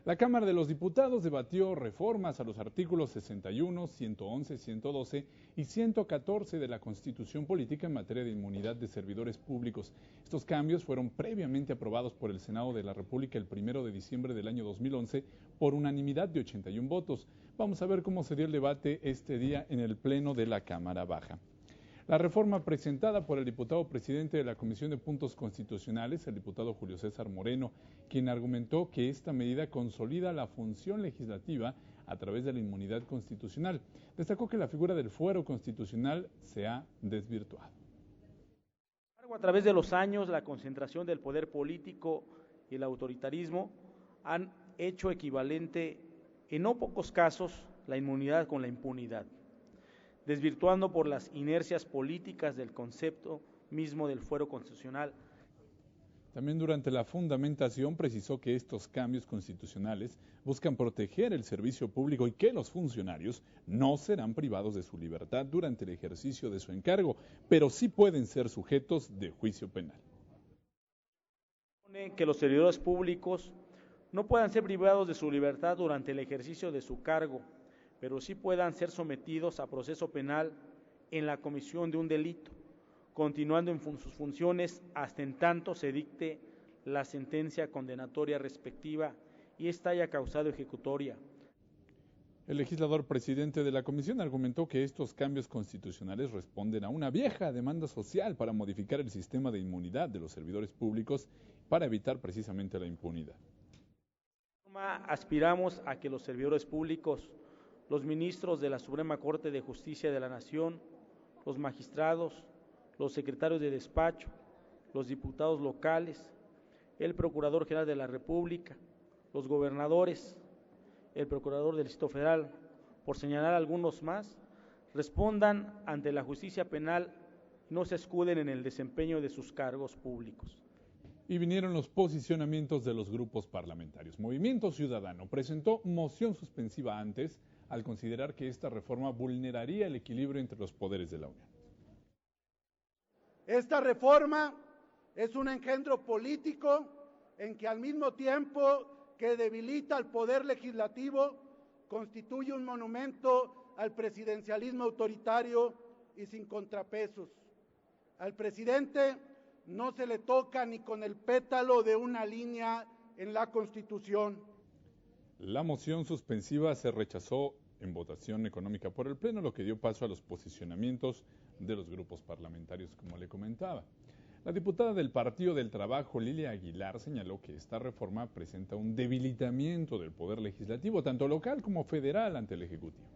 La Cámara de los Diputados debatió reformas a los artículos 61, 111, 112 y 114 de la Constitución Política en materia de inmunidad de servidores públicos. Estos cambios fueron previamente aprobados por el Senado de la República el 1 de diciembre del año 2011 por unanimidad de 81 votos. Vamos a ver cómo se dio el debate este día en el Pleno de la Cámara Baja. La reforma presentada por el diputado presidente de la Comisión de Puntos Constitucionales, el diputado Julio César Moreno, quien argumentó que esta medida consolida la función legislativa a través de la inmunidad constitucional. Destacó que la figura del fuero constitucional se ha desvirtuado. A través de los años, la concentración del poder político y el autoritarismo han hecho equivalente, en no pocos casos, la inmunidad con la impunidad, desvirtuando por las inercias políticas del concepto mismo del fuero constitucional. También durante la fundamentación precisó que estos cambios constitucionales buscan proteger el servicio público y que los funcionarios no serán privados de su libertad durante el ejercicio de su encargo, pero sí pueden ser sujetos de juicio penal. Que los servidores públicos no puedan ser privados de su libertad durante el ejercicio de su cargo, pero sí puedan ser sometidos a proceso penal en la comisión de un delito, continuando en sus funciones hasta en tanto se dicte la sentencia condenatoria respectiva y ésta haya causado ejecutoria. El legislador presidente de la comisión argumentó que estos cambios constitucionales responden a una vieja demanda social para modificar el sistema de inmunidad de los servidores públicos para evitar precisamente la impunidad. Aspiramos a que los servidores públicos, los ministros de la Suprema Corte de Justicia de la Nación, los magistrados, los secretarios de despacho, los diputados locales, el Procurador General de la República, los gobernadores, el Procurador del Distrito Federal, por señalar algunos más, respondan ante la justicia penal y no se escuden en el desempeño de sus cargos públicos. Y vinieron los posicionamientos de los grupos parlamentarios. Movimiento Ciudadano presentó moción suspensiva antes, al considerar que esta reforma vulneraría el equilibrio entre los poderes de la Unión. Esta reforma es un engendro político en que al mismo tiempo que debilita al poder legislativo, constituye un monumento al presidencialismo autoritario y sin contrapesos. Al presidente no se le toca ni con el pétalo de una línea en la Constitución. La moción suspensiva se rechazó en votación económica por el Pleno, lo que dio paso a los posicionamientos de los grupos parlamentarios, como le comentaba. La diputada del Partido del Trabajo, Lilia Aguilar, señaló que esta reforma presenta un debilitamiento del poder legislativo, tanto local como federal, ante el Ejecutivo.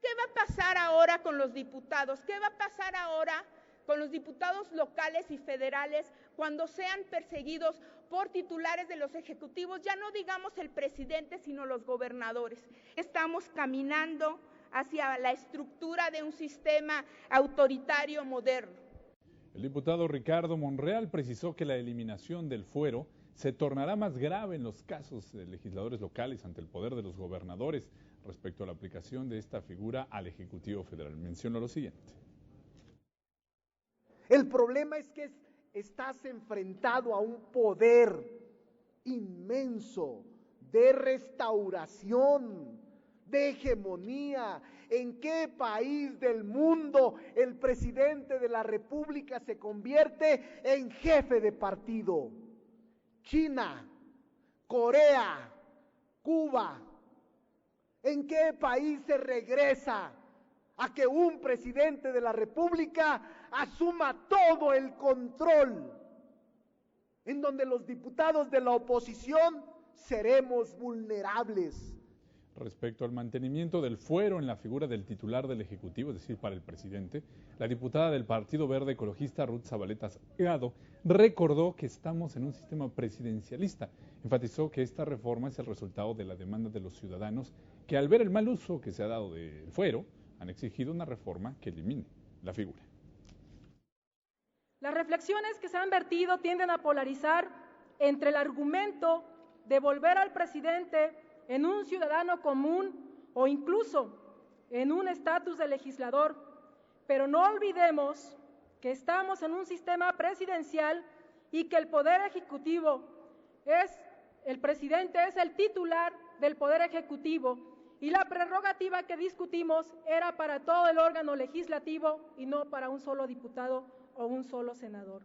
¿Qué va a pasar ahora con los diputados? ¿Qué va a pasar ahora con los diputados locales y federales cuando sean perseguidos por titulares de los ejecutivos? Ya no digamos el presidente, sino los gobernadores. Estamos caminando hacia la estructura de un sistema autoritario moderno. El diputado Ricardo Monreal precisó que la eliminación del fuero se tornará más grave en los casos de legisladores locales ante el poder de los gobernadores respecto a la aplicación de esta figura al Ejecutivo Federal. Mencionó lo siguiente. El problema es que estás enfrentado a un poder inmenso de restauración, de hegemonía. ¿En qué país del mundo el presidente de la República se convierte en jefe de partido? China, Corea, Cuba. ¿En qué país se regresa a que un presidente de la República asuma todo el control, en donde los diputados de la oposición seremos vulnerables? Respecto al mantenimiento del fuero en la figura del titular del Ejecutivo, es decir, para el presidente, la diputada del Partido Verde Ecologista, Ruth Zabaleta Salgado, recordó que estamos en un sistema presidencialista. Enfatizó que esta reforma es el resultado de la demanda de los ciudadanos que, al ver el mal uso que se ha dado del fuero, han exigido una reforma que elimine la figura. Las reflexiones que se han vertido tienden a polarizar entre el argumento de volver al presidente en un ciudadano común o incluso en un estatus de legislador, pero no olvidemos que estamos en un sistema presidencial y que el Poder Ejecutivo es el presidente es el titular del Poder Ejecutivo y la prerrogativa que discutimos era para todo el órgano legislativo y no para un solo diputado o un solo senador.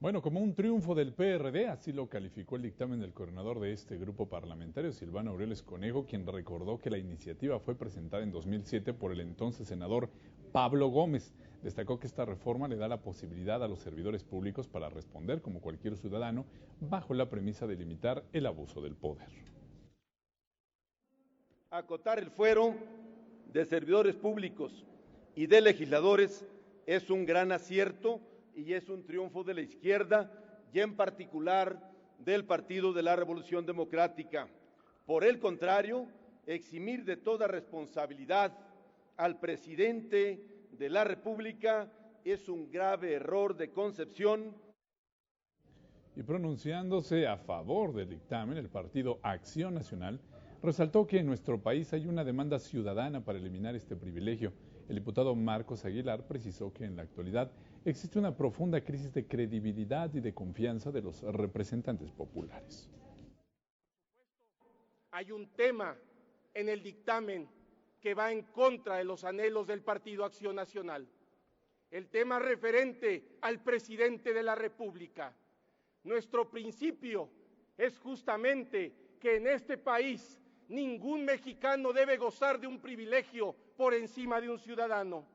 Bueno, como un triunfo del PRD, así lo calificó el dictamen del coordinador de este grupo parlamentario, Silvano Aureoles Conejo, quien recordó que la iniciativa fue presentada en 2007 por el entonces senador Pablo Gómez. Destacó que esta reforma le da la posibilidad a los servidores públicos para responder como cualquier ciudadano bajo la premisa de limitar el abuso del poder. Acotar el fuero de servidores públicos y de legisladores es un gran acierto y es un triunfo de la izquierda y en particular del Partido de la Revolución Democrática. Por el contrario, eximir de toda responsabilidad al presidente de la República es un grave error de concepción. Y pronunciándose a favor del dictamen, el partido Acción Nacional resaltó que en nuestro país hay una demanda ciudadana para eliminar este privilegio. El diputado Marcos Aguilar precisó que en la actualidad existe una profunda crisis de credibilidad y de confianza de los representantes populares. Hay un tema en el dictamen que va en contra de los anhelos del Partido Acción Nacional. El tema referente al presidente de la República. Nuestro principio es justamente que en este país ningún mexicano debe gozar de un privilegio por encima de un ciudadano.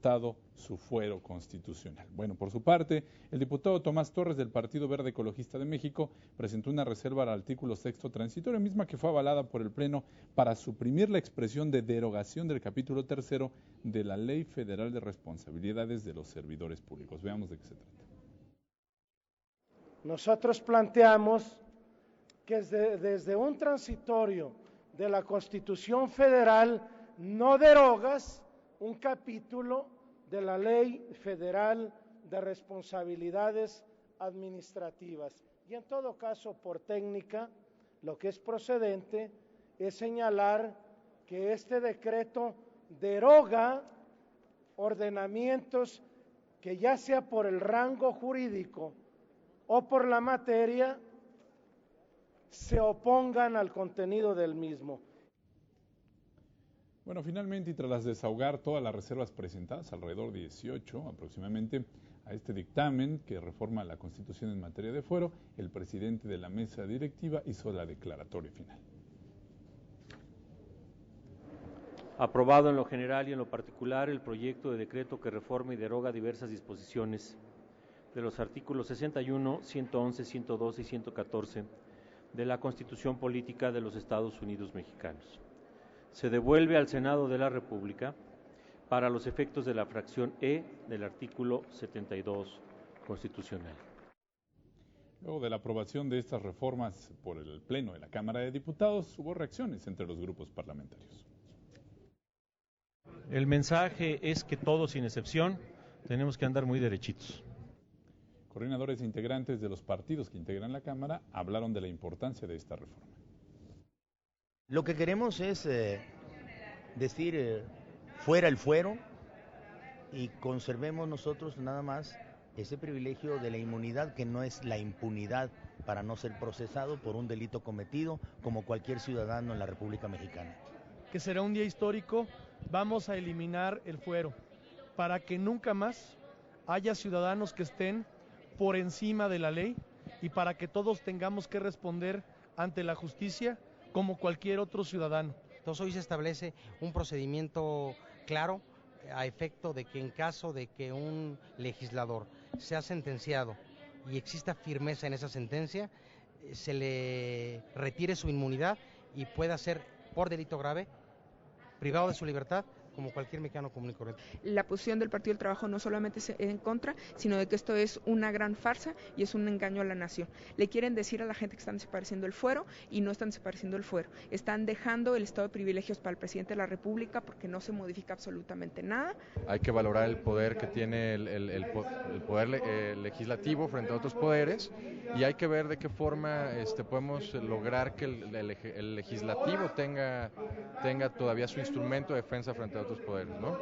agotado su fuero constitucional. Bueno, por su parte, el diputado Tomás Torres del Partido Verde Ecologista de México presentó una reserva al artículo 6º transitorio, misma que fue avalada por el Pleno para suprimir la expresión de derogación del capítulo 3º de la Ley Federal de Responsabilidades de los Servidores Públicos. Veamos de qué se trata. Nosotros planteamos que desde un transitorio de la Constitución Federal no derogas un capítulo de la Ley Federal de Responsabilidades Administrativas. Y en todo caso, por técnica, lo que es procedente es señalar que este decreto deroga ordenamientos que ya sea por el rango jurídico o por la materia se opongan al contenido del mismo. Bueno, finalmente, y tras desahogar todas las reservas presentadas, alrededor de 18 aproximadamente, a este dictamen que reforma la Constitución en materia de fuero, el presidente de la mesa directiva hizo la declaratoria final. Aprobado en lo general y en lo particular el proyecto de decreto que reforma y deroga diversas disposiciones de los artículos 61, 111, 112 y 114 de la Constitución Política de los Estados Unidos Mexicanos. Se devuelve al Senado de la República para los efectos de la fracción E del artículo 72 constitucional. Luego de la aprobación de estas reformas por el Pleno de la Cámara de Diputados, hubo reacciones entre los grupos parlamentarios. El mensaje es que todos, sin excepción, tenemos que andar muy derechitos. Coordinadores e integrantes de los partidos que integran la Cámara hablaron de la importancia de esta reforma. Lo que queremos es decir fuera el fuero y conservemos nosotros nada más ese privilegio de la inmunidad, que no es la impunidad para no ser procesado por un delito cometido como cualquier ciudadano en la República Mexicana. Que será un día histórico, vamos a eliminar el fuero para que nunca más haya ciudadanos que estén por encima de la ley y para que todos tengamos que responder ante la justicia como cualquier otro ciudadano. Entonces hoy se establece un procedimiento claro a efecto de que en caso de que un legislador sea sentenciado y exista firmeza en esa sentencia, se le retire su inmunidad y pueda ser por delito grave privado de su libertad como cualquier mexicano común y corriente. La posición del Partido del Trabajo no solamente es en contra, sino de que esto es una gran farsa y es un engaño a la nación. Le quieren decir a la gente que están desapareciendo el fuero y no están desapareciendo el fuero. Están dejando el estado de privilegios para el presidente de la República porque no se modifica absolutamente nada. Hay que valorar el poder que tiene el poder legislativo frente a otros poderes y hay que ver de qué forma podemos lograr que el legislativo tenga todavía su instrumento de defensa frente a otros poderes, ¿no?